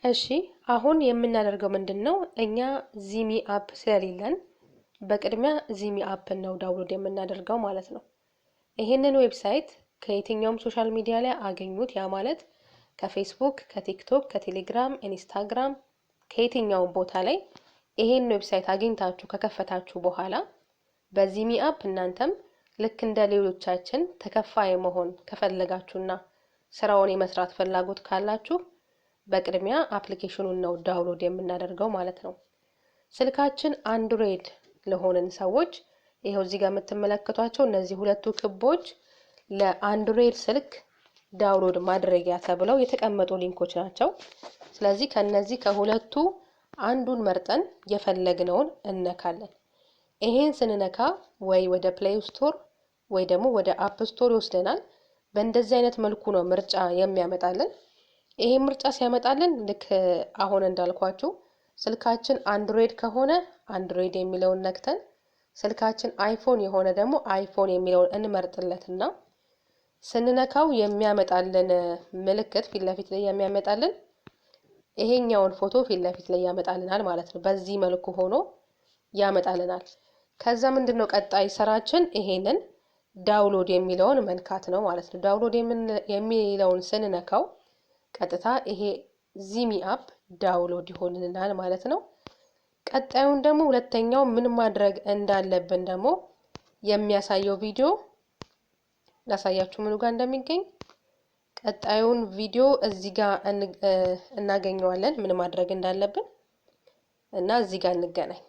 እሺ አሁን የምናደርገው ምንድነው? እኛ ዚሚ አፕ ስለሌለን በቅድሚያ ዚሚ አፕ ነው ዳውንሎድ የምናደርገው ማለት ነው። ይሄንን ዌብሳይት ከየትኛውም ሶሻል ሚዲያ ላይ አገኙት። ያ ማለት ከፌስቡክ፣ ከቲክቶክ፣ ከቴሌግራም፣ ኢንስታግራም ከየትኛውም ቦታ ላይ ይሄን ዌብሳይት አግኝታችሁ ከከፈታችሁ በኋላ በዚሚ አፕ እናንተም ልክ እንደ ሌሎቻችን ተከፋይ መሆን ከፈለጋችሁና ስራውን የመስራት ፍላጎት ካላችሁ በቅድሚያ አፕሊኬሽኑን ነው ዳውንሎድ የምናደርገው ማለት ነው። ስልካችን አንድሮይድ ለሆነን ሰዎች ይሄው እዚህ ጋር የምትመለከቷቸው እነዚህ ሁለቱ ክቦች ለአንድሮይድ ስልክ ዳውንሎድ ማድረጊያ ተብለው የተቀመጡ ሊንኮች ናቸው። ስለዚህ ከነዚህ ከሁለቱ አንዱን መርጠን የፈለግነውን እነካለን። ይሄን ስንነካ ወይ ወደ ፕሌይ ስቶር ወይ ደግሞ ወደ አፕ ስቶር ይወስደናል። በእንደዚህ አይነት መልኩ ነው ምርጫ የሚያመጣልን። ይሄ ምርጫ ሲያመጣልን ልክ አሁን እንዳልኳችሁ ስልካችን አንድሮይድ ከሆነ አንድሮይድ የሚለውን ነክተን ስልካችን አይፎን የሆነ ደግሞ አይፎን የሚለውን እንመርጥለትና ስንነካው የሚያመጣልን ምልክት ፊት ለፊት ላይ የሚያመጣልን ይሄኛውን ፎቶ ፊት ለፊት ላይ ያመጣልናል ማለት ነው። በዚህ መልኩ ሆኖ ያመጣልናል። ከዛ ምንድነው ቀጣይ ስራችን ይሄንን ዳውንሎድ የሚለውን መንካት ነው ማለት ነው። ዳውንሎድ የሚለውን ስንነካው ቀጥታ ይሄ ዚሚ አፕ ዳውንሎድ ይሆንልናል ማለት ነው። ቀጣዩን ደግሞ ሁለተኛው ምን ማድረግ እንዳለብን ደግሞ የሚያሳየው ቪዲዮ ላሳያችሁ ምኑ ጋር እንደሚገኝ። ቀጣዩን ቪዲዮ እዚህ ጋር እናገኘዋለን ምን ማድረግ እንዳለብን እና እዚህ ጋር እንገናኝ።